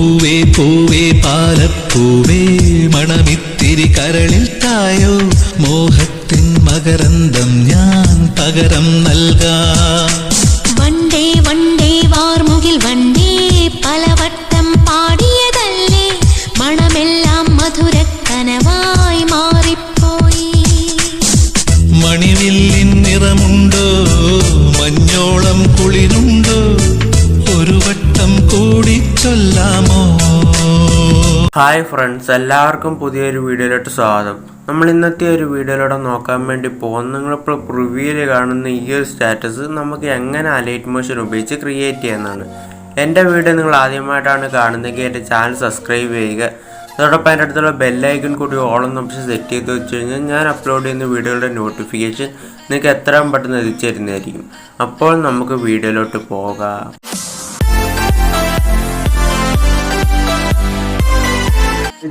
പൂവേ പൂവേ പാലപ്പൂവേ മണമിത്തിരി കരളിൽ തായോ മോഹത്തിൻ മകരന്തം ഞാൻ പകരം നൽകാം. വണ്ടേ വണ്ടേ വാർമുകിൽ വണ്ടേ പലവട്ടം പാടിയതല്ലേ മണമെല്ലാം മധുരക്കനവായി മാറിപ്പോയി. മണിവില്ലിൻ നിറമുണ്ടോ മഞ്ഞോളം കുളിരുണ്ടോ ഒരു വട്ടം കൂടി ചൊല്ലാമോ? ഹായ് ഫ്രണ്ട്സ്, എല്ലാവർക്കും പുതിയൊരു വീഡിയോയിലോട്ട് സ്വാഗതം. നമ്മൾ ഇന്നത്തെ ഒരു വീഡിയോയിലൂടെ നോക്കാൻ വേണ്ടി പോകുന്നത് നിങ്ങളിപ്പോൾ പ്രിവ്യൂവിൽ കാണുന്ന ഈ ഒരു സ്റ്റാറ്റസ് നമുക്ക് എങ്ങനെ അലൈറ്റ് മോഷൻ ഉപയോഗിച്ച് ക്രിയേറ്റ് ചെയ്യുന്നതാണ്. എൻ്റെ വീഡിയോ നിങ്ങൾ ആദ്യമായിട്ടാണ് കാണുന്നതെങ്കിൽ എൻ്റെ ചാനൽ സബ്സ്ക്രൈബ് ചെയ്യുക. അതോടൊപ്പം അതിൻ്റെ അടുത്തുള്ള ബെല്ലൈക്കൺ കൂടി ഓളെന്ന ഓപ്ഷൻ സെറ്റ് ചെയ്ത് വെച്ച് കഴിഞ്ഞാൽ ഞാൻ അപ്ലോഡ് ചെയ്യുന്ന വീഡിയോയുടെ നോട്ടിഫിക്കേഷൻ നിങ്ങൾക്ക് എത്രയും പെട്ടെന്ന് എത്തിച്ചേരുന്നതായിരിക്കും. അപ്പോൾ നമുക്ക് വീഡിയോയിലോട്ട് പോകാം.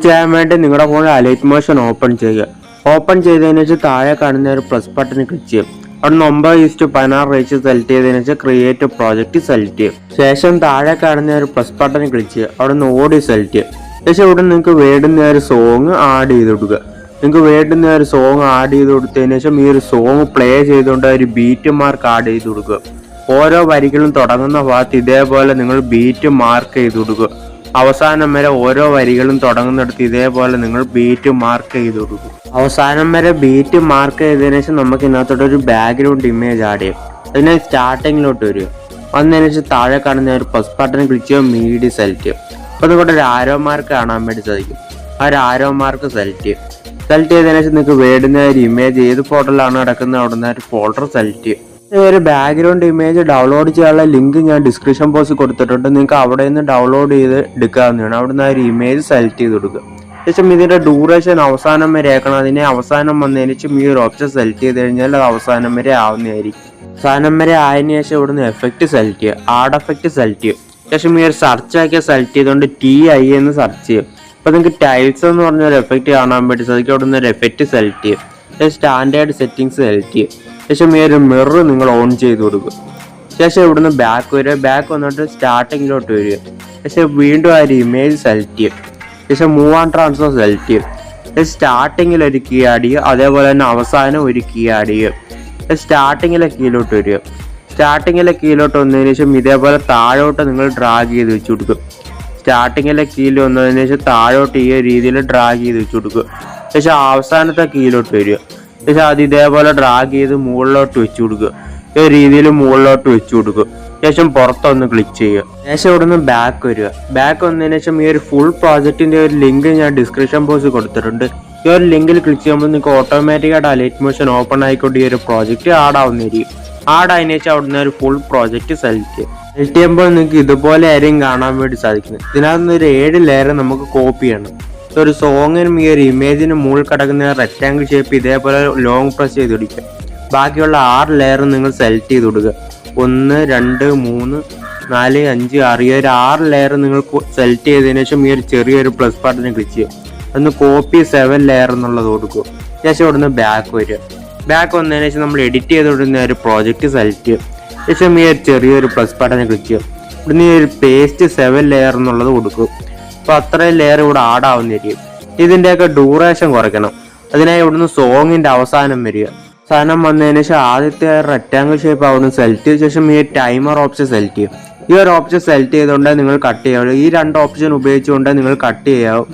ചെയ്യാൻ വേണ്ടി നിങ്ങളുടെ ഫോണിൽ അലൈറ്റ് മോഷൻ ഓപ്പൺ ചെയ്യുക. ഓപ്പൺ ചെയ്തതിനു ശേഷം താഴെ കാണുന്ന ഒരു പ്ലസ് ബട്ടൺ ക്ലിക്ക് ചെയ്യും. അവിടെ 9:16 റേഷ്യോ സെലക്ട് ചെയ്തതിനു ശേഷം ക്രിയേറ്റ് പ്രോജക്റ്റ് സെലക്ട് ചെയ്യും. ശേഷം താഴെ കാണുന്ന ഒരു പ്ലസ് ബട്ടൺ ക്ലിക്ക് ചെയ്യുക. അവിടെ നിന്ന് ഓഡിയോ സെലക്ട് ചെയ്യും. ശേഷം ഇവിടെ നിങ്ങൾക്ക് വേണ്ടുന്ന ഒരു സോങ് ആഡ് ചെയ്ത് കൊടുക്കുക. നിങ്ങൾക്ക് വേണ്ടുന്ന ഒരു സോങ് ആഡ് ചെയ്ത് കൊടുത്തതിന് ശേഷം ഈ ഒരു സോങ് പ്ലേ ചെയ്തുകൊണ്ട് ഒരു ബീറ്റ് മാർക്ക് ആഡ് ചെയ്ത് കൊടുക്കുക. ഓരോ വരികളും തുടങ്ങുന്ന ഭാഗത്ത് ഇതേപോലെ നിങ്ങൾ ബീറ്റ് മാർക്ക് ചെയ്ത് കൊടുക്കുക. അവസാനം വരെ ഓരോ വരികളും തുടങ്ങുന്നിടത്ത് ഇതേപോലെ നിങ്ങൾ ബീറ്റ് മാർക്ക് ചെയ്ത് കൊടുക്കും. അവസാനം വരെ ബീറ്റ് മാർക്ക് ചെയ്തതിനു ശേഷം നമുക്ക് ഇതിനകത്തോട്ട് ഒരു ബാക്ക്ഗ്രൗണ്ട് ഇമേജ് ആഡ് ചെയ്യും. അതിനെ സ്റ്റാർട്ടിങ്ങിലോട്ട് വരിക. വന്നതിന് ശേഷം താഴെ കാണുന്ന ഒരു പ്ലസ് ബട്ടൺ ക്ലിക്ക് ചെയ്യുക, മീഡിയ സെലക്ട് ചെയ്യും. അപ്പോൾ നിങ്ങളുടെ ഒരു ആരോ മാർക്ക് കാണാൻ വേണ്ടി സാധിക്കും. ആ ഒരു ആരോ മാർക്ക് സെലക്ട് ചെയ്യും. സെലക്ട് ചെയ്തതിനു ശേഷം നിങ്ങൾക്ക് വേണ്ടുന്ന ഒരു ഇമേജ് ഏത് ഫോൾഡറിലാണ് കിടക്കുന്നത് അവിടെ നിന്ന് ഒരു ഫോൾഡർ സെലക്ട് ചെയ്യും. ഒരു ബാക്ക്ഗ്രൗണ്ട് ഇമേജ് ഡൗൺലോഡ് ചെയ്യാനുള്ള ലിങ്ക് ഞാൻ ഡിസ്ക്രിപ്ഷൻ ബോക്സിൽ കൊടുത്തിട്ടുണ്ട്. നിങ്ങൾക്ക് അവിടെ നിന്ന് ഡൗൺലോഡ് ചെയ്ത് എടുക്കാവുന്നതാണ്. അവിടെ നിന്ന് ഒരു ഇമേജ് സെലക്ട് ചെയ്ത് കൊടുക്കുക. ശേഷം ഇതിന്റെ ഡ്യൂറേഷൻ അവസാനം വരെ ആക്കണം. അതിനെ അവസാനം വന്നതിന് ശേഷം ഈ ഒരു ഓപ്ഷൻ സെലക്ട് ചെയ്ത് കഴിഞ്ഞാൽ അത് അവസാനം വരെ ആവുന്നതായിരിക്കും. അവസാനം വരെ ആയതിനു ശേഷം ഇവിടുന്ന് എഫക്റ്റ് സെലക്ട് ചെയ്യുക, ആഡ് എഫക്റ്റ് സെലക്ട് ചെയ്യും. ശേഷം ഈ ഒരു സെർച്ച് ആക്കിയ സെലക്ട് ചെയ്തുകൊണ്ട് TI എന്ന് സെർച്ച് ചെയ്യും. അപ്പോൾ നിങ്ങൾക്ക് ടൈൽസ് എന്ന് പറഞ്ഞൊരു എഫക്റ്റ് കാണാൻ വേണ്ടി സാധിക്കും. അവിടെ നിന്ന് ഒരു എഫക്റ്റ് സെലക്ട് ചെയ്യും. സ്റ്റാൻഡേർഡ് സെറ്റിംഗ്സ് സെലക്ട് ചെയ്യും. ശേഷം ഈ ഒരു മിറർ നിങ്ങൾ ഓൺ ചെയ്ത് കൊടുക്കുക. ശേഷം ഇവിടുന്ന് ബാക്ക് വരിക. ബാക്ക് വന്നിട്ട് സ്റ്റാർട്ടിങ്ങിലോട്ട് വരിക. ശേഷം വീണ്ടും ആ ഒരു ഇമേജ് സെലക്ട് ചെയ്യും. ശേഷം മൂവ് ആൻഡ് ട്രാൻസ്ഫർ സെലക്ട് ചെയ്യും. സ്റ്റാർട്ടിങ്ങിൽ ഒരു കീ ആഡ് ചെയ്യുക. അതേപോലെ തന്നെ അവസാനം ഒരു കീ ആഡ് ചെയ്യുക. സ്റ്റാർട്ടിങ്ങിലെ കീയിലോട്ട് വരിക. സ്റ്റാർട്ടിങ്ങിലെ കീയിലോട്ട് വന്നതിന് ശേഷം ഇതേപോലെ താഴോട്ട് നിങ്ങൾ ഡ്രാഗ് ചെയ്ത് വെച്ച് കൊടുക്കുക. സ്റ്റാർട്ടിങ്ങിലെ കീയിൽ വന്നതിന് ശേഷം താഴോട്ട് ഈ രീതിയിൽ ഡ്രാഗ് ചെയ്ത് വെച്ച് കൊടുക്കുക. ശേഷം അവസാനത്തെ കീയിലോട്ട് വരിക. ശേഷം അത് ഇതേപോലെ ഡ്രാഗ് ചെയ്ത് മുകളിലോട്ട് വെച്ച് കൊടുക്കുക. ഈ രീതിയിൽ മുകളിലോട്ട് വെച്ച് കൊടുക്കുക. ശേഷം പുറത്തൊന്ന് ക്ലിക്ക് ചെയ്യുക. ശേഷം ഇവിടെ നിന്ന് ബാക്ക് വരിക. ബാക്ക് വന്നതിന് ശേഷം ഈ ഒരു ഫുൾ പ്രോജക്റ്റിന്റെ ഒരു ലിങ്ക് ഞാൻ ഡിസ്ക്രിപ്ഷൻ ബോക്സിൽ കൊടുത്തിട്ടുണ്ട്. ഈ ഒരു ലിങ്കിൽ ക്ലിക്ക് ചെയ്യുമ്പോൾ നിങ്ങൾക്ക് ഓട്ടോമാറ്റിക്കായിട്ട് അലൈറ്റ് മോഷൻ ഓപ്പൺ ആയിക്കൊണ്ട് ഈ ഒരു പ്രോജക്റ്റ് ആഡ് ആവുന്നതായിരിക്കും. ആഡ് ആയതിനു ശേഷം അവിടെ നിന്ന് ഒരു ഫുൾ പ്രോജക്റ്റ് സെലക്ട് ചെയ്യുക. സെലക്ട് ചെയ്യുമ്പോൾ നിങ്ങൾക്ക് ഇതുപോലെ ആരെയും കാണാൻ വേണ്ടി സാധിക്കുന്നത്. ഇതിനകത്ത് ഒരു 7 ലെയർ നമുക്ക് കോപ്പി ചെയ്യണം. ഒരു സോങ്ങിനും ഈ ഒരു ഇമേജിന് മുകളിൽ കിടക്കുന്ന റെക്ടാങ്കിൾ ഷേപ്പ് ഇതേപോലെ ലോങ് പ്രസ് ചെയ്ത് പിടിക്കുക. ബാക്കിയുള്ള 6 ലെയർ നിങ്ങൾ സെലക്ട് ചെയ്ത് കൊടുക്കുക. 1 2 3 4 5 6 ഈ ഒരു 6 ലെയർ നിങ്ങൾ സെലക്ട് ചെയ്തതിനു ശേഷം ഈ ഒരു ചെറിയൊരു പ്ലസ് ബട്ടൺ ക്ലിക്ക് ചെയ്യുക. ഒന്ന് കോപ്പി 7 ലെയർ എന്നുള്ളത് കൊടുക്കുക. ശേഷം ഇവിടുന്ന് ബാക്ക് വരിക. ബാക്ക് വന്നതിന് ശേഷം നമ്മൾ എഡിറ്റ് ചെയ്തുകൊണ്ടിരുന്ന ഒരു പ്രോജക്റ്റ് സെലക്ട് ചെയ്യും. ശേഷം ഈ ഒരു ചെറിയൊരു പ്ലസ് ബട്ടൺ ക്ലിക്ക് ചെയ്യും. ഇവിടുന്ന് ഈ ഒരു പേസ്റ്റ് 7 ലെയർ എന്നുള്ളത് കൊടുക്കും. അപ്പോൾ അത്രയും ലെയർ ഇവിടെ ആഡ് ആവുന്നതായിരിക്കും. ഇതിൻ്റെയൊക്കെ ഡ്യൂറേഷൻ കുറയ്ക്കണം. അതിനായി ഇവിടുന്ന് സോങ്ങിൻ്റെ അവസാനം വരിക. അവസാനം വന്നതിന് ശേഷം ആദ്യത്തെ റെക്ടാങ്കിൾ ഷേപ്പ് അവിടുന്ന് സെലക്ട് ചെയ്ത ശേഷം ഈ ടൈമർ ഓപ്ഷൻ സെലക്ട് ചെയ്യും. ഈ ഒരു ഓപ്ഷൻ സെലക്ട് ചെയ്തുകൊണ്ട് നിങ്ങൾ കട്ട് ചെയ്യാവും. ഈ 2 ഓപ്ഷൻ ഉപയോഗിച്ചുകൊണ്ട് നിങ്ങൾ കട്ട് ചെയ്യാവും.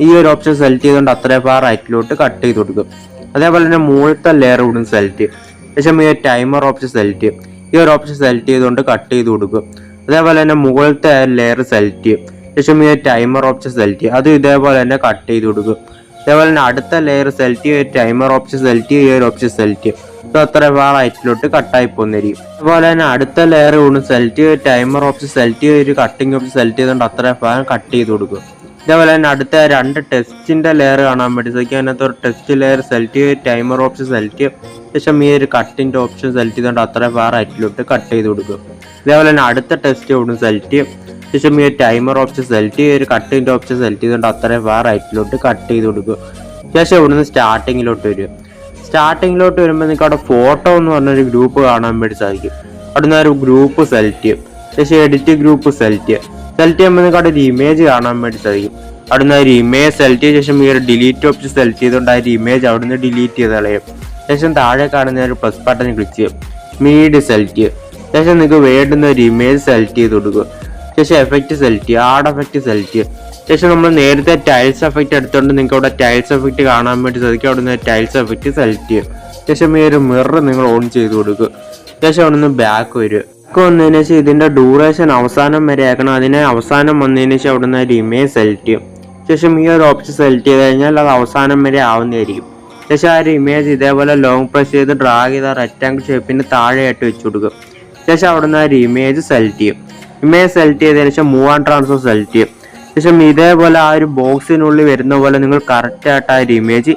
ഈ ഒരു ഓപ്ഷൻ സെലക്ട് ചെയ്തുകൊണ്ട് അത്രയും റൈറ്റിലോട്ട് കട്ട് ചെയ്ത് കൊടുക്കും. അതേപോലെ തന്നെ മുകളിലത്തെ ലെയർ ഇവിടുന്ന് സെലക്ട് ചെയ്യും. ശേഷം ഈ ടൈമർ ഓപ്ഷൻ സെലക്ട് ചെയ്യും. ഈ ഒരു ഓപ്ഷൻ സെലക്ട് ചെയ്തുകൊണ്ട് കട്ട് ചെയ്ത് കൊടുക്കും. അതേപോലെ തന്നെ മുകളിലത്തെ ലെയർ സെലക്ട് ചെയ്യും. ശേഷം ഈ ടൈമർ ഓപ്ഷൻ സെലക്ട് ചെയ്യും. അത് ഇതേപോലെ തന്നെ കട്ട് ചെയ്ത് കൊടുക്കും. അതേപോലെ തന്നെ അടുത്ത ലെയർ സെലക്ട് ചെയ്യുക, ടൈമർ ഓപ്ഷൻ സെലക്ട് ചെയ്യുക, ഈ ഒരു ഓപ്ഷൻ സെലക്ട് ചെയ്യും. അപ്പോൾ അത്ര റൈറ്റിലോട്ട് കട്ടായി പോകുന്നതായിരിക്കും. അതുപോലെ തന്നെ അടുത്ത ലെയർ കൊണ്ട് സെലക്ട് ചെയ്യുക, ടൈമർ ഓപ്ഷൻ സെലക്ട് ചെയ്യുക, ഒരു കട്ടിങ് ഓപ്ഷൻ സെലക്ട് ചെയ്തുകൊണ്ട് അത്ര കട്ട് ചെയ്ത് കൊടുക്കും. ഇതേപോലെ തന്നെ അടുത്ത 2 ടെസ്റ്റിന്റെ ലെയർ കാണാൻ വേണ്ടി സാധിക്കും. അതിനകത്ത് ഒരു ടെസ്റ്റ് ലെയർ സെലക്ട് ചെയ്യുക, ടൈമർ ഓപ്ഷൻ സെലക്ട് ചെയ്യുക, ശേഷം ഈ ഒരു കട്ടിന്റെ ഓപ്ഷൻ സെലക്ട് ചെയ്തുകൊണ്ട് അത്ര റൈറ്റിലോട്ട് കട്ട് ചെയ്ത് കൊടുക്കും. ഇതേപോലെ തന്നെ അടുത്ത ടെസ്റ്റ് ഇവിടുന്ന് സെലക്ട് ചെയ്യും. ശേഷം ഈ ടൈമർ ഓപ്ഷൻ സെലക്ട് ചെയ്യുക, ഒരു കട്ടിന്റെ ഓപ്ഷൻ സെലക്ട് ചെയ്തുകൊണ്ട് അത്രയും റൈറ്റിലോട്ട് കട്ട് ചെയ്ത് കൊടുക്കുക. ശേഷം ഇവിടുന്ന് സ്റ്റാർട്ടിങ്ങിലോട്ട് വരിക. സ്റ്റാർട്ടിങ്ങിലോട്ട് വരുമ്പോൾ നിങ്ങൾക്ക് അവിടെ ഫോട്ടോ എന്ന് പറഞ്ഞൊരു ഗ്രൂപ്പ് കാണാൻ വേണ്ടി സാധിക്കും. അവിടെ നിന്ന് ഒരു ഗ്രൂപ്പ് സെലക്ട് ചെയ്യും. ശേഷം എഡിറ്റ് ഗ്രൂപ്പ് സെലക്ട് ചെയ്യുമ്പോൾ നിങ്ങൾക്ക് അവിടെ ഒരു ഇമേജ് കാണാൻ വേണ്ടി സാധിക്കും. അവിടുന്ന് ഒരു ഇമേജ് സെലക്ട് ചെയ്ത ശേഷം ഈ ഒരു ഡിലീറ്റ് ഓപ്ഷൻ സെലക്ട് ചെയ്തുകൊണ്ട് ആ ഒരു ഇമേജ് അവിടുന്ന് ഡിലീറ്റ് ചെയ്ത് കളയും. ശേഷം താഴെ കാണുന്ന ഒരു പ്ലസ് ബട്ടൺ ക്ലിക്ക് ചെയ്യും, മീഡിയ സെലക്ട് ചെയ്യും. ശേഷം നിങ്ങൾക്ക് വേണ്ടുന്ന ഒരു ഇമേജ് സെലക്ട് ചെയ്ത് കൊടുക്കുക. ശേഷം എഫക്റ്റ് സെലക്ട് ചെയ്യുക, ആഡ് എഫക്റ്റ് സെലക്ട് ചെയ്യുക. ശേഷം നമ്മൾ നേരത്തെ ടൈൽസ് എഫക്റ്റ് എടുത്തുകൊണ്ട് നിങ്ങൾക്ക് അവിടെ ടൈൽസ് എഫക്റ്റ് കാണാൻ വേണ്ടി സാധിക്കും. അവിടുന്ന് ടൈൽസ് എഫക്റ്റ് സെലക്ട് ചെയ്യും. ശേഷം ഈ ഒരു മിറർ നിങ്ങൾ ഓൺ ചെയ്ത് കൊടുക്കുക. ശേഷം അവിടെ നിന്ന് ബാക്ക് വരിക. വന്നതിന് ശേഷം ഇതിന്റെ ഡ്യൂറേഷൻ അവസാനം വരെ ആക്കണം. അതിനെ അവസാനം വന്നതിന് ശേഷം അവിടെ നിന്ന് ഒരു ഇമേജ് സെലക്ട് ചെയ്യും. ശേഷം ഈ ഒരു ഓപ്ഷൻ സെലക്ട് ചെയ്ത് കഴിഞ്ഞാൽ അത് അവസാനം വരെ ആവുന്നതായിരിക്കും. ശേഷം ആ ഒരു ഇമേജ് ഇതേപോലെ ലോങ് പ്രസ് ചെയ്ത് ഡ്രാഗ് ചെയ്ത റെക്റ്റാങ്കിൾ ഷേപ്പിന് താഴെയായിട്ട് വെച്ച് കൊടുക്കും. ശേഷം അവിടെ നിന്ന് ആ ഒരു ഇമേജ് സെലക്ട് ചെയ്യും. ഇമേജ് സെലക്ട് ചെയ്തതിന് ശേഷം മൂവ് ആൻഡ് ട്രാൻസ്ഫർ സെലക്ട് ചെയ്യും. ശേഷം ഇതേപോലെ ആ ഒരു ബോക്സിനുള്ളിൽ വരുന്ന പോലെ നിങ്ങൾ കറക്റ്റായിട്ട് ആ ഒരു ഇമേജ്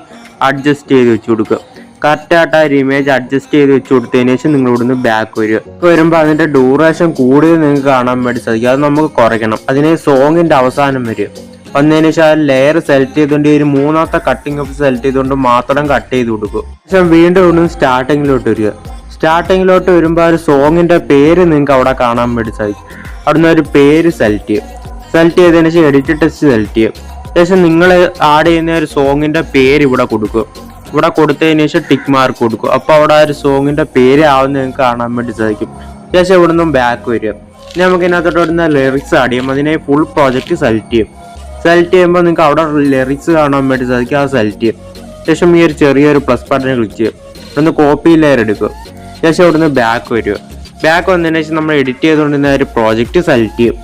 അഡ്ജസ്റ്റ് ചെയ്ത് വെച്ച് കൊടുക്കുക. കറക്റ്റായിട്ട് ആ ഒരു ഇമേജ് അഡ്ജസ്റ്റ് ചെയ്ത് വെച്ച് കൊടുത്തതിന് ശേഷം നിങ്ങൾ ഇവിടുന്ന് ബാക്ക് വരിക. വരുമ്പോൾ അതിന്റെ ഡ്യൂറേഷൻ കൂടുതൽ നിങ്ങൾക്ക് കാണാൻ വേണ്ടി സാധിക്കും. അത് നമുക്ക് കുറയ്ക്കണം. അതിന് സോങ്ങിന്റെ അവസാനം വരിക. വന്നതിന് ശേഷം ആ ലെയർ സെലക്ട് ചെയ്തുകൊണ്ട് ഈ മൂന്നാമത്തെ കട്ടിംഗ് ഓപ്ഷൻ സെലക്ട് ചെയ്തുകൊണ്ട് മാത്രം കട്ട് ചെയ്ത് കൊടുക്കും. ശേഷം വീണ്ടും ഇവിടുന്ന് സ്റ്റാർട്ടിങ്ങിലോട്ട് വരിക. സ്റ്റാർട്ടിങ്ങിലോട്ട് വരുമ്പോൾ ആ ഒരു സോങ്ങിന്റെ പേര് നിങ്ങൾക്ക് അവിടെ കാണാൻ വേണ്ടി സാധിക്കും. അവിടുന്ന് ഒരു പേര് സെലക്ട് ചെയ്യും. സെലക്ട് ചെയ്തതിന് ശേഷം എഡിറ്റ് ടെക്സ്റ്റ് സെലക്ട് ചെയ്യും. ശേഷം നിങ്ങൾ ആഡ് ചെയ്യുന്ന ഒരു സോങ്ങിന്റെ പേര് ഇവിടെ കൊടുക്കും. ഇവിടെ കൊടുത്തതിന് ശേഷം ടിക്ക് മാർക്ക് കൊടുക്കും. അപ്പോൾ അവിടെ ആ ഒരു സോങ്ങിന്റെ പേര് ആവുന്ന നിങ്ങൾക്ക് കാണാൻ വേണ്ടി സാധിക്കും. ശേഷം ഇവിടെ നിന്നും ബാക്ക് വരിക. ഇനി നമുക്ക് ഇതിനകത്തോട്ട് വരുന്ന ലിറിക്സ് ആഡ് ചെയ്യും. അതിനെ ഫുൾ പ്രോജക്റ്റ് സെലക്ട് ചെയ്യും. സെലക്ട് ചെയ്യുമ്പോൾ നിങ്ങൾക്ക് അവിടെ ലിറിക്സ് കാണാൻ വേണ്ടി സാധിക്കും. അത് സെലക്ട് ചെയ്യും. ശേഷം ഈ ഒരു ചെറിയൊരു പ്ലസ് ബട്ടൺ ക്ലിക്ക് ചെയ്യും. ഇവിടുന്ന് കോപ്പി ലെയർ എടുക്കും. ശേഷം ഇവിടുന്ന് ബാക്ക് വരിക. ബാക്ക് വന്നതിന് ശേഷം നമ്മൾ എഡിറ്റ് ചെയ്തുകൊണ്ടിരുന്ന ഒരു പ്രോജക്റ്റ് സെലക്ട് ചെയ്യും.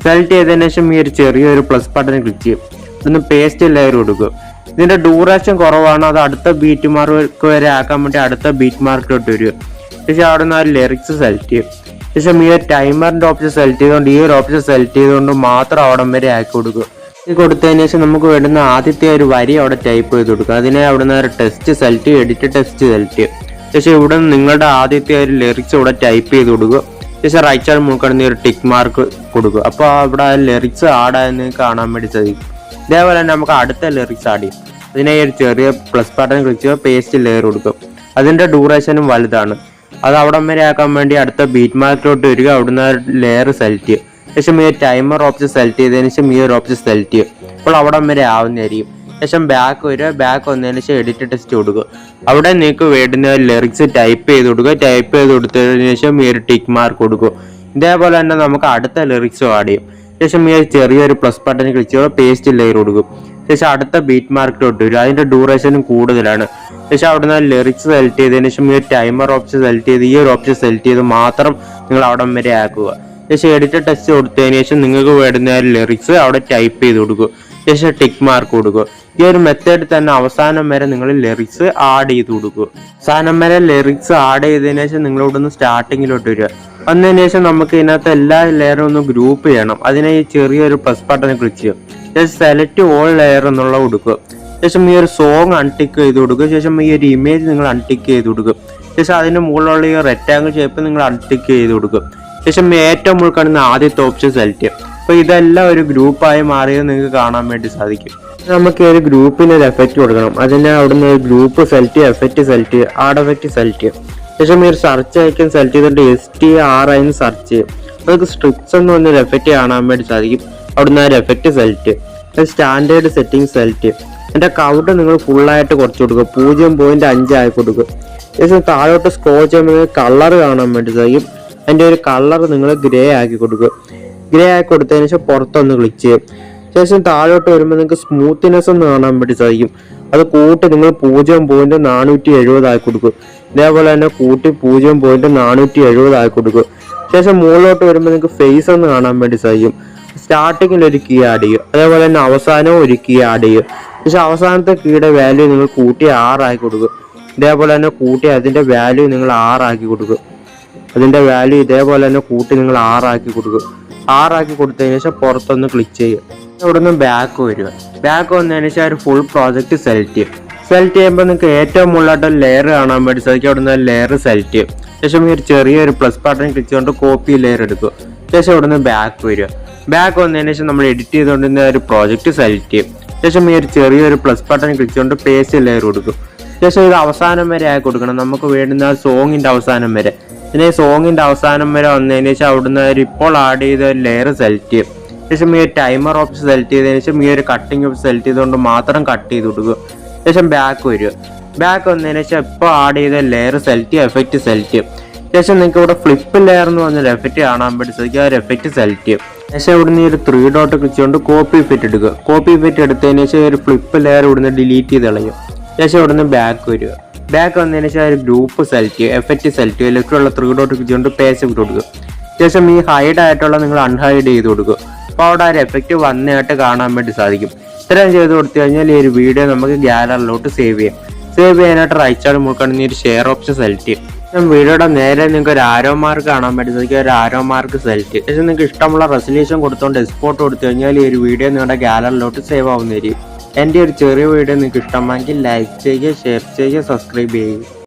സെലക്ട് ചെയ്തതിന് ശേഷം ഈ ഒരു ചെറിയൊരു പ്ലസ് ബട്ടൺ ക്ലിക്ക് ചെയ്യും. ഇവിടുന്ന് പേസ്റ്റ് ലെയർ കൊടുക്കും. ഇതിന്റെ ഡ്യൂറേഷൻ കുറവാണ്. അത് അടുത്ത ബീറ്റ് മാർക്ക് വരെ ആക്കാൻ വേണ്ടി അടുത്ത ബീറ്റ് മാർക്കിലോട്ട് വരിക. ശേഷം അവിടെ നിന്ന് ആ ലിറിക്സ് സെലക്ട് ചെയ്യും. ശേഷം ഈ ഒരു ടൈമറിന്റെ ഓപ്ഷൻ സെലക്ട് ചെയ്തുകൊണ്ട് ഈ ഒരു ഓപ്ഷൻ സെലക്ട് ചെയ്തുകൊണ്ട് മാത്രം അവിടം വരെ ആക്കി കൊടുക്കുക. ഇത് കൊടുത്തതിന് ശേഷം നമുക്ക് വേണ്ടുന്ന ആദ്യത്തെ ഒരു വരി അവിടെ ടൈപ്പ് ചെയ്ത് കൊടുക്കുക. അതിനെ അവിടെ നിന്ന് ഒരു ടെക്സ്റ്റ് സെലക്ട് ചെയ്യും, എഡിറ്റ് ടെക്സ്റ്റ് സെലക്ട് ചെയ്യും. ശേഷം ഇവിടെ നിങ്ങളുടെ ആദ്യത്തെ ഒരു ലിറിക്സ് ഇവിടെ ടൈപ്പ് ചെയ്ത് കൊടുക്കുക. ശേഷം റൈറ്റ് സൈഡ് മുകളിൽ ഒരു ടിക്ക് മാർക്ക് കൊടുക്കുക. അപ്പോൾ അവിടെ ലിറിക്സ് ആടാന്ന് കാണാൻ വേണ്ടി സാധിക്കും. ഇതേപോലെ തന്നെ നമുക്ക് അടുത്ത ലിറിക്സ് ആഡ് ചെയ്യും. അതിനെ ഒരു ചെറിയ പ്ലസ് ബട്ടൺ ക്ലിക്ക് ചെയ്യുക, പേസ്റ്റ് ലെയർ കൊടുക്കും. അതിന്റെ ഡ്യൂറേഷനും വലുതാണ്. അത് അവിടം വരെ ആക്കാൻ വേണ്ടി അടുത്ത ബീറ്റ് മാർക്കിലോട്ട് വരിക. അവിടുന്ന് ലെയർ സെലക്ട് ചെയ്യുക. ശേഷം ഈ ടൈമർ ഓപ്ഷൻ സെലക്ട് ചെയ്തതിന് ശേഷം ഈ ഒരു ഓപ്ഷൻ സെലക്ട് ചെയ്യും. അപ്പോൾ അവിടം വരെ ആവുന്നതായിരിക്കും. ശേഷം ബാക്ക് വരിക. ബാക്ക് വന്നതിന് ശേഷം എഡിറ്റ് ടെക്സ്റ്റ് കൊടുക്കുക. അവിടെ നിങ്ങൾക്ക് വേണ്ടുന്ന ലിറിക്സ് ടൈപ്പ് ചെയ്ത് കൊടുക്കുക. ടൈപ്പ് ചെയ്ത് കൊടുത്തതിന് ശേഷം ഈ ഒരു ടിക്ക് മാർക്ക് കൊടുക്കുക. ഇതേപോലെ തന്നെ നമുക്ക് അടുത്ത ലിറിക്സും ആഡ് ചെയ്യും. ശേഷം ഈ ചെറിയൊരു പ്ലസ് ബട്ടൺ ക്ലിക്ക് ചെയ്യുക, പേസ്റ്റ് ലെയർ കൊടുക്കും. ശേഷം അടുത്ത ബീറ്റ് മാർക്കിലോട്ട് വരും. അതിന്റെ ഡ്യൂറേഷനും കൂടുതലാണ്. ശേഷം അവിടുന്ന് ലിറിക്സ് സെലക്ട് ചെയ്തതിന് ശേഷം ഈ ടൈമർ ഓപ്ഷൻ സെലക്ട് ചെയ്ത് ഈ ഒരു ഓപ്ഷൻ സെലക്ട് ചെയ്ത് മാത്രം നിങ്ങൾ അവിടം വരെ ആക്കുക. ശേഷം എഡിറ്റ് ടെക്സ്റ്റ് കൊടുത്തതിന് ശേഷം നിങ്ങൾക്ക് വേണ്ടുന്ന ലിറിക്സ് അവിടെ ടൈപ്പ് ചെയ്ത് കൊടുക്കുക. ശേഷം ടിക്ക് മാർക്ക് കൊടുക്കുക. ഈ ഒരു മെത്തേഡ് തന്നെ അവസാനം വരെ നിങ്ങൾ ലിറിക്സ് ആഡ് ചെയ്ത് കൊടുക്കുക. അവസാനം വരെ ലിറിക്സ് ആഡ് ചെയ്തതിനു ശേഷം നിങ്ങൾ ഇവിടുന്ന് സ്റ്റാർട്ടിങ്ങിലോട്ട് വരിക. വന്നതിന് ശേഷം നമുക്ക് ഇതിനകത്ത് എല്ലാ ലെയറും ഒന്ന് ഗ്രൂപ്പ് ചെയ്യണം. അതിനെ ഈ ചെറിയൊരു പ്ലസ് ബട്ടൺ ക്ലിക്ക് ചെയ്യും. ശേഷം സെലക്ട് ഓൾ ലെയർ എന്നുള്ള കൊടുക്കുക. ശേഷം ഈ ഒരു സോങ് അൺടിക്ക് ചെയ്ത് കൊടുക്കുക. ശേഷം ഈ ഒരു ഇമേജ് നിങ്ങൾ അൺടിക്ക് ചെയ്ത് കൊടുക്കുക. ശേഷം അതിന് മുകളിലുള്ള ഈ റെക്റ്റാങ്കിൾ ഷേപ്പ് നിങ്ങൾ അൺടിക്ക് ചെയ്ത് കൊടുക്കുക. ശേഷം ഏറ്റവും മുകളിൽ കാണുന്ന ആദ്യത്തെ ഓപ്ഷൻ സെലക്ട് ചെയ്യും. അപ്പോൾ ഇതെല്ലാം ഒരു ഗ്രൂപ്പായി മാറിയത് നിങ്ങൾക്ക് കാണാൻ വേണ്ടി സാധിക്കും. നമുക്ക് ഒരു ഗ്രൂപ്പിന് ഒരു എഫക്റ്റ് കൊടുക്കണം. അതിന് അവിടുന്ന് ഒരു ഗ്രൂപ്പ് സെലക്ട് ചെയ്യുക, എഫക്റ്റ് സെലക്ട് ചെയ്യുക, ആഡ് എഫക്റ്റ് സെലക്ട് ചെയ്യുക. ശേഷം ഈ ഒരു സെർച്ച് ഐക്കൺ സെലക്ട് ചെയ്തിട്ട് STRI സെർച്ച് ചെയ്യും. നമുക്ക് സ്ട്രിപ്സ് എന്ന് പറഞ്ഞൊരു എഫക്റ്റ് കാണാൻ വേണ്ടി സാധിക്കും. അവിടുന്ന് ആ ഒരു എഫക്റ്റ് സെലക്ട് ചെയ്യും. സ്റ്റാൻഡേർഡ് സെറ്റിംഗ് സെലക്ട് ചെയ്യും. അതിന്റെ കൗണ്ട് നിങ്ങൾ ഫുള്ളായിട്ട് കുറച്ച് കൊടുക്കുക. 0.5 ആയി കൊടുക്കുക. ശേഷം താഴോട്ട് സ്ക്രോൾ ചെയ്യുമ്പോൾ കളർ കാണാൻ വേണ്ടി സാധിക്കും. അതിന്റെ ഒരു കളർ നിങ്ങൾ ഗ്രേ ആക്കി കൊടുക്കുക. ഗ്രേ ആക്കി കൊടുത്തതിന് ശേഷം പുറത്തൊന്ന് ക്ലിക്ക് ചെയ്യും. ശേഷം താഴോട്ട് വരുമ്പോൾ നിങ്ങൾക്ക് സ്മൂത്ത്നെസ് ഒന്ന് കാണാൻ വേണ്ടി സാധിക്കും. അത് കൂട്ടി നിങ്ങൾ 0.470 ആക്കി കൊടുക്കും. ഇതേപോലെ തന്നെ കൂട്ടി 0.470 ആക്കി കൊടുക്കും. ശേഷം മുകളിലോട്ട് വരുമ്പോൾ നിങ്ങൾക്ക് ഫേസ് ഒന്ന് കാണാൻ വേണ്ടി സാധിക്കും. സ്റ്റാർട്ടിങ്ങിൽ ഒരു കീ ആഡ് ചെയ്യും. അതേപോലെ തന്നെ അവസാനവും ഒരു കീ ആഡ് ചെയ്യും. പക്ഷെ അവസാനത്തെ കീയുടെ വാല്യൂ നിങ്ങൾ കൂട്ടി 6 ആക്കി കൊടുക്കും. ഇതേപോലെ തന്നെ കൂട്ടി അതിന്റെ വാല്യൂ നിങ്ങൾ 6 ആക്കി കൊടുക്കും. അതിന്റെ വാല്യൂ ഇതേപോലെ തന്നെ കൂട്ടി നിങ്ങൾ 6 ആക്കി കൊടുക്കും. 6 ആക്കി കൊടുത്തതിന് ശേഷം പുറത്തൊന്ന് ക്ലിക്ക് ചെയ്യുക. ഇവിടെ നിന്ന് ബാക്ക് വരിക. ബാക്ക് വന്നതിന് ശേഷം ഒരു ഫുൾ പ്രോജക്റ്റ് സെലക്ട് ചെയ്യും. സെലക്ട് ചെയ്യുമ്പോൾ നിങ്ങൾക്ക് ഏറ്റവും മുകളിലായിട്ട് ലെയർ കാണാൻ വേണ്ടി സാധിക്കും. അവിടെ നിന്ന് ലെയർ സെലക്ട് ചെയ്യും. ശേഷം ഈ ഒരു ചെറിയൊരു പ്ലസ് ബട്ടൺ ക്ലിക്ക് ചെയ്തുകൊണ്ട് കോപ്പി ലെയർ എടുക്കുക. ശേഷം ഇവിടെ നിന്ന് ബാക്ക് വരിക. ബാക്ക് വന്നതിന് ശേഷം നമ്മൾ എഡിറ്റ് ചെയ്തുകൊണ്ടിരുന്ന ഒരു പ്രോജക്റ്റ് സെലക്ട് ചെയ്യും. ശേഷം ഈ ഒരു ചെറിയൊരു പ്ലസ് ബട്ടൺ ക്ലിക്ക് ചെയ്തുകൊണ്ട് പേസ്റ്റ് ലെയർ കൊടുക്കും. ശേഷം ഇത് അവസാനം വരെ ആയി കൊടുക്കണം. നമുക്ക് വേണ്ടുന്ന സോങ്ങിന്റെ അവസാനം വരെ. പിന്നെ ഈ സോങ്ങിന്റെ അവസാനം വരെ വന്നതിന് ശേഷം അവിടുന്ന് ഇപ്പോൾ ആഡ് ചെയ്ത ഒരു ലെയർ സെലക്ട് ചെയ്യും. ശേഷം ഈ ഒരു ടൈമർ ഓപ്ഷൻ സെലക്ട് ചെയ്തതിനു ശേഷം ഈ ഒരു കട്ടിങ് ഓപ്ഷൻ സെലക്ട് ചെയ്തുകൊണ്ട് മാത്രം കട്ട് ചെയ്ത് കൊടുക്കുക. ശേഷം ബാക്ക് വരിക. ബാക്ക് വന്നതിന് ശേഷം ഇപ്പോൾ ആഡ് ചെയ്ത ലെയർ സെലക്ട് ചെയ്യുക, എഫക്റ്റ് സെലക്ട് ചെയ്യും. ശേഷം നിങ്ങൾക്ക് ഇവിടെ ഫ്ലിപ്പ് ലെയർ എന്ന് പറഞ്ഞൊരു എഫക്റ്റ് കാണാൻ പറ്റും. ആ ഒരു എഫക്റ്റ് സെലക്ട് ചെയ്യും. ശേഷം ഇവിടുന്ന് ഈ ഒരു 3 ഡോട്ട് ക്ലിക്ക് ചെയ്തുകൊണ്ട് കോപ്പി ഇഫക്റ്റ് എടുക്കുക. കോപ്പി ഇഫക്റ്റ് എടുത്തതിന് ശേഷം ഒരു ഫ്ലിപ്പ് ലെയർ ഇവിടുന്ന് ഡിലീറ്റ് ചെയ്ത് കളയും. ശേഷം ഇവിടുന്ന് ബാക്ക് വരിക. ബാക്ക് വന്നതിന് ശേഷം ഒരു ഗ്രൂപ്പ് സെലക്ട് ചെയ്യുക, എഫക്റ്റ് സെലക്ട് ചെയ്യുക, ലെഫ്റ്റുള്ള 3 ഡോട്ട് ക്ലിക്ക് ചെയ്തുകൊണ്ട് പേസ്റ്റ് ഇട്ട് കൊടുക്കുക. ശേഷം ഈ ഹൈഡ് ആയിട്ടുള്ള നിങ്ങൾ അൺഹൈഡ് ചെയ്ത് കൊടുക്കുക. അപ്പോൾ അവിടെ ഒരു എഫക്റ്റ് വന്നതായിട്ട് കാണാൻ വേണ്ടി സാധിക്കും. ഇത്രയും ചെയ്ത് കൊടുത്തു കഴിഞ്ഞാൽ ഈ ഒരു വീഡിയോ നമുക്ക് ഗ്യാലറിലോട്ട് സേവ് ചെയ്യാം. സേവ് ചെയ്യാനായിട്ട് റൈറ്റ് സൈഡ് മുകളിൽ ഒരു ഷെയർ ഓപ്ഷൻ സെലക്ട് ചെയ്യും. വീഡിയോയുടെ നേരെ നിങ്ങൾക്ക് ഒരു ആരോ മാർക്ക് കാണാൻ പറ്റും. ഒരു ആരോ മാർക്ക് സെലക്ട് ചെയ്യും. ശേഷം നിങ്ങൾക്ക് ഇഷ്ടമുള്ള റെസൊല്യൂഷൻ കൊടുത്തുകൊണ്ട് എക്സ്പോർട്ട് കൊടുത്തു കഴിഞ്ഞാൽ ഈ ഒരു വീഡിയോ നിങ്ങളുടെ ഗ്യാലറിലോട്ട് സേവ് ആവുന്നതായിരിക്കും. എൻ്റെ ഒരു ചെറിയ വീഡിയോ നിങ്ങൾക്ക് ഇഷ്ടമാണെങ്കിൽ ലൈക്ക് ചെയ്യുക, ഷെയർ ചെയ്യുക, സബ്സ്ക്രൈബ് ചെയ്യുക.